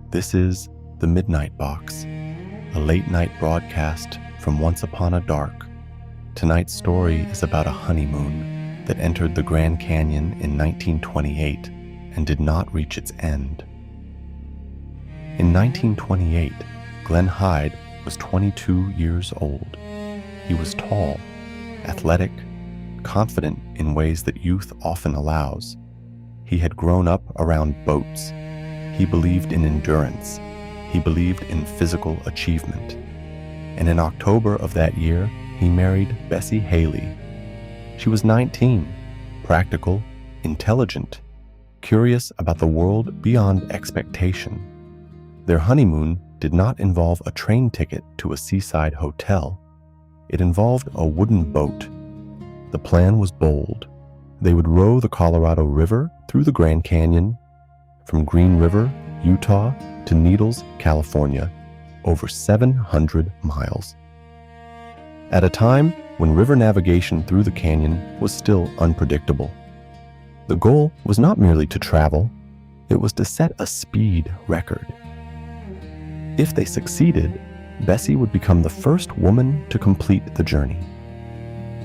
This is The Midnight Box, a late-night broadcast from once upon a dark. Tonight's story is about a honeymoon that entered the Grand Canyon in 1928 and did not reach its end. In 1928, Glen Hyde was 22 years old. He was tall, athletic, confident in ways that youth often allows. He had grown up around boats. He believed in endurance. He believed in physical achievement. And in October of that year, he married Bessie Haley. She was 19, practical, intelligent, curious about the world beyond expectation. Their honeymoon did not involve a train ticket to a seaside hotel. It involved a wooden boat. The plan was bold. They would row the Colorado River through the Grand Canyon, from Green River, Utah, to Needles, California, over 700 miles. At a time when river navigation through the canyon was still unpredictable. The goal was not merely to travel, it was to set a speed record. If they succeeded, Bessie would become the first woman to complete the journey.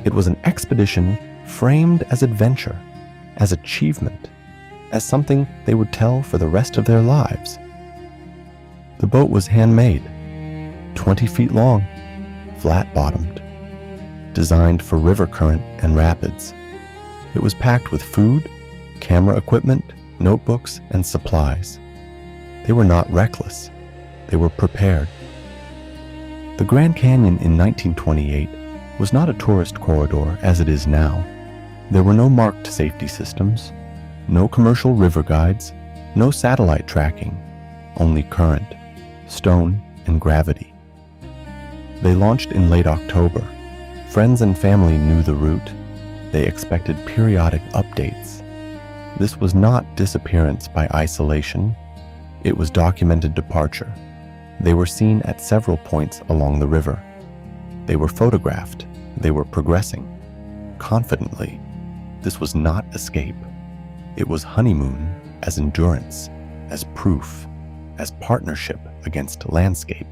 It was an expedition framed as adventure, as achievement, as something they would tell for the rest of their lives. The boat was handmade, 20 feet long, flat-bottomed, designed for river current and rapids. It was packed with food, camera equipment, notebooks, and supplies. They were not reckless. They were prepared. The Grand Canyon in 1928 was not a tourist corridor as it is now. There were no marked safety systems, no commercial river guides, no satellite tracking, only current, stone, and gravity. They launched in late October. Friends and family knew the route. They expected periodic updates. This was not disappearance by isolation. It was documented departure. They were seen at several points along the river. They were photographed. They were progressing. Confidently. This was not escape. It was honeymoon as endurance, as proof, as partnership against landscape.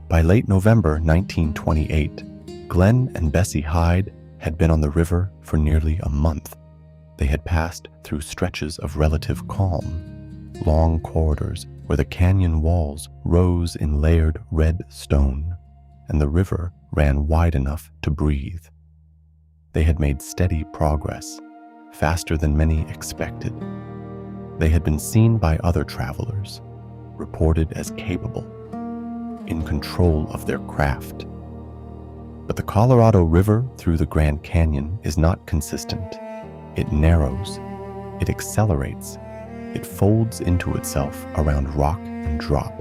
By late November 1928, Glen and Bessie Hyde had been on the river for nearly a month. They had passed through stretches of relative calm, long corridors where the canyon walls rose in layered red stone, and the river ran wide enough to breathe. They had made steady progress, faster than many expected. They had been seen by other travelers, reported as capable, in control of their craft. But the Colorado River through the Grand Canyon is not consistent. It narrows, it accelerates, it folds into itself around rock and drop,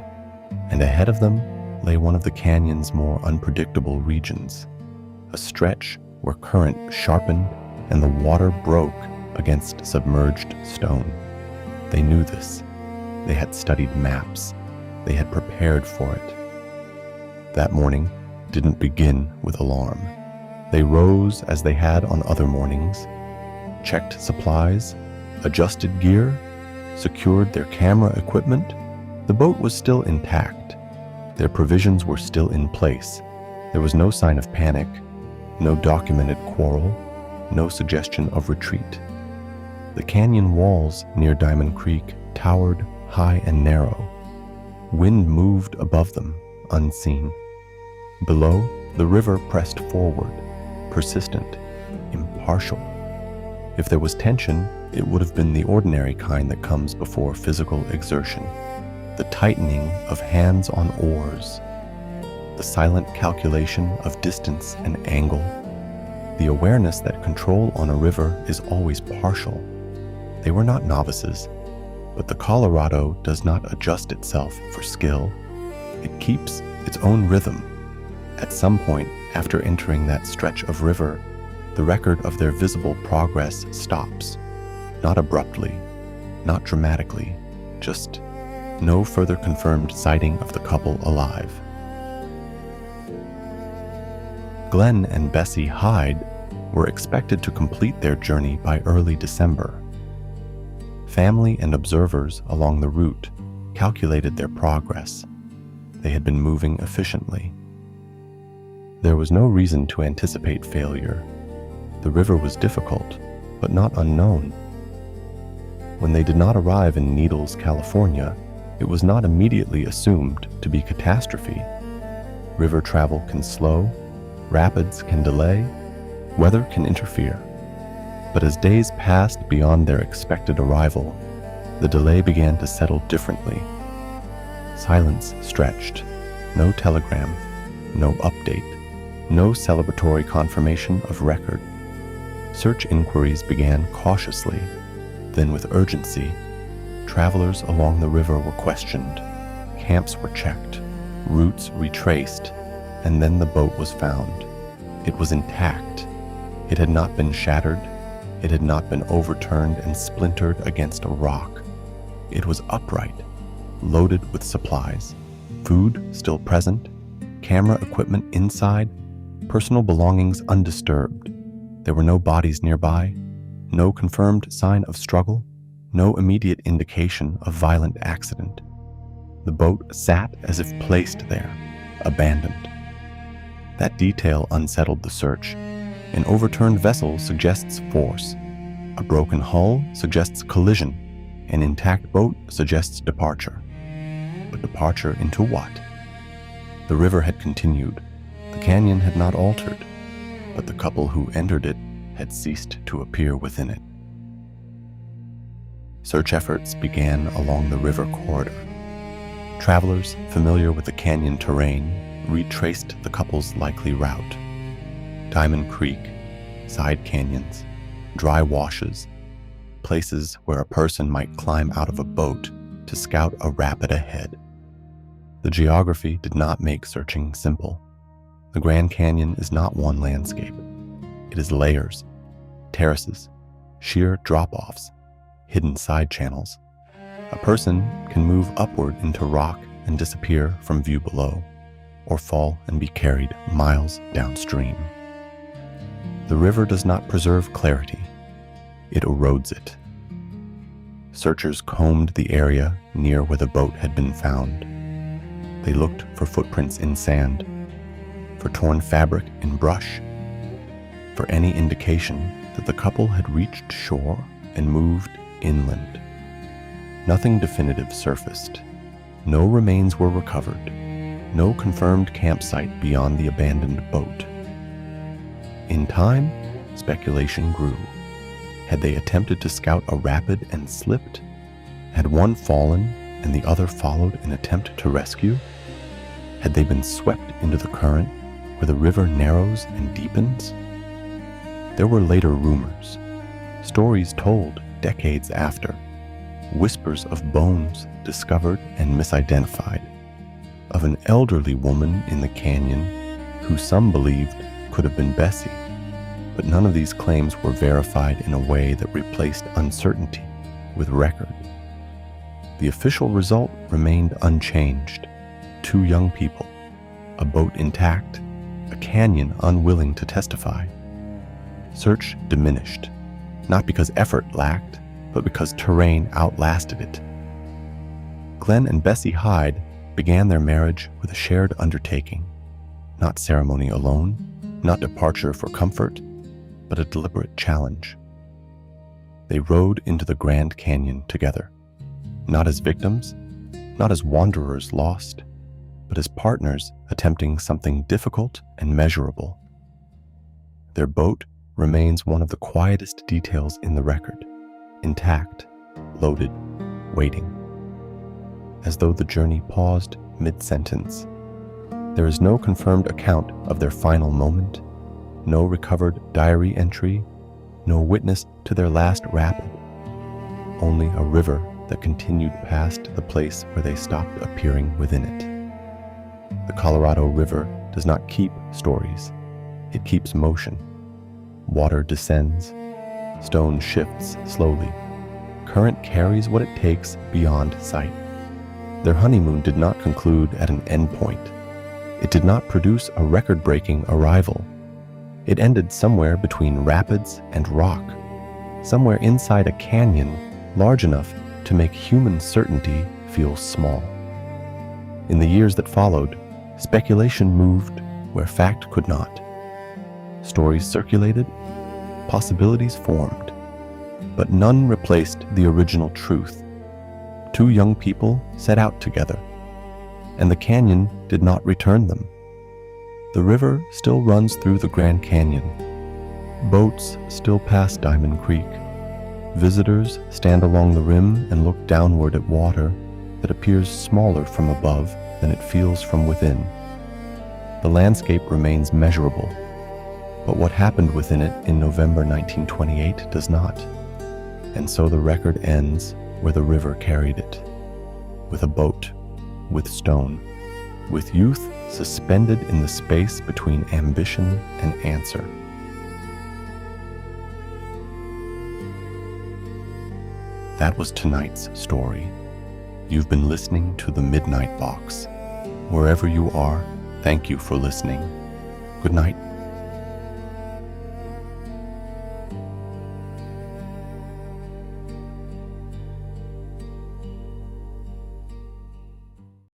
and ahead of them lay one of the canyon's more unpredictable regions, a stretch where current sharpened and the water broke against submerged stone. They knew this. They had studied maps. They had prepared for it. That morning didn't begin with alarm. They rose as they had on other mornings, checked supplies, adjusted gear, secured their camera equipment. The boat was still intact. Their provisions were still in place. There was no sign of panic, no documented quarrel, no suggestion of retreat. The canyon walls near Diamond Creek towered high and narrow. Wind moved above them, unseen. Below, the river pressed forward, persistent, impartial. If there was tension, it would have been the ordinary kind that comes before physical exertion. The tightening of hands on oars, the silent calculation of distance and angle, the awareness that control on a river is always partial. They were not novices, but the Colorado does not adjust itself for skill. It keeps its own rhythm. At some point after entering that stretch of river, the record of their visible progress stops. Not abruptly, not dramatically, just no further confirmed sighting of the couple alive. Glen and Bessie Hyde were expected to complete their journey by early December. family and observers along the route calculated their progress. They had been moving efficiently. There was no reason to anticipate failure. The river was difficult, but not unknown. When they did not arrive in Needles, California, it was not immediately assumed to be catastrophe. River travel can slow, rapids can delay, weather can interfere. But as days passed beyond their expected arrival, the delay began to settle differently. Silence stretched. No telegram, no update, no celebratory confirmation of record. Search inquiries began cautiously, then with urgency. Travelers along the river were questioned, camps were checked, routes retraced, and then the boat was found. It was intact. It had not been shattered. It had not been overturned and splintered against a rock. It was upright, loaded with supplies, food still present, camera equipment inside, personal belongings undisturbed. There were no bodies nearby, no confirmed sign of struggle, no immediate indication of violent accident. The boat sat as if placed there, abandoned. That detail unsettled the search. An overturned vessel suggests force. A broken hull suggests collision. An intact boat suggests departure. But departure into what? The river had continued. The canyon had not altered, but the couple who entered it had ceased to appear within it. Search efforts began along the river corridor. Travelers familiar with the canyon terrain retraced the couple's likely route. Diamond Creek, side canyons, dry washes, places where a person might climb out of a boat to scout a rapid ahead. The geography did not make searching simple. The Grand Canyon is not one landscape. It is layers, terraces, sheer drop-offs, hidden side channels. A person can move upward into rock and disappear from view below, or fall and be carried miles downstream. The river does not preserve clarity. It erodes it. Searchers combed the area near where the boat had been found. They looked for footprints in sand, for torn fabric in brush, for any indication that the couple had reached shore and moved inland. Nothing definitive surfaced. No remains were recovered. No confirmed campsite beyond the abandoned boat. In time, speculation grew. Had they attempted to scout a rapid and slipped? Had one fallen and the other followed in attempt to rescue? Had they been swept into the current where the river narrows and deepens? There were later rumors, stories told decades after, whispers of bones discovered and misidentified, of an elderly woman in the canyon who some believed could have been Bessie, but none of these claims were verified in a way that replaced uncertainty with record. The official result remained unchanged. 2 young people, a boat intact, a canyon unwilling to testify. Search diminished, not because effort lacked, but because terrain outlasted it. Glen and Bessie Hyde began their marriage with a shared undertaking, not ceremony alone, not departure for comfort, but a deliberate challenge. They rode into the Grand Canyon together, not as victims, not as wanderers lost, but as partners attempting something difficult and measurable. Their boat remains one of the quietest details in the record, intact, loaded, waiting. As though the journey paused mid-sentence. There is no confirmed account of their final moment, no recovered diary entry, no witness to their last rapid, only a river that continued past the place where they stopped appearing within it. The Colorado River does not keep stories, it keeps motion. Water descends, stone shifts slowly, current carries what it takes beyond sight. Their honeymoon did not conclude at an endpoint. It did not produce a record-breaking arrival. It ended somewhere between rapids and rock, somewhere inside a canyon large enough to make human certainty feel small. In the years that followed, speculation moved where fact could not. Stories circulated, possibilities formed, but none replaced the original truth. Two young people set out together, and the canyon did not return them. The river still runs through the Grand Canyon. Boats still pass Diamond Creek. Visitors stand along the rim and look downward at water that appears smaller from above than it feels from within. The landscape remains measurable, but what happened within it in November 1928 does not. And so the record ends where the river carried it, with a boat, with stone, with youth suspended in the space between ambition and answer. That was tonight's story. You've been listening to The Midnight Box. Wherever you are, thank you for listening. Good night.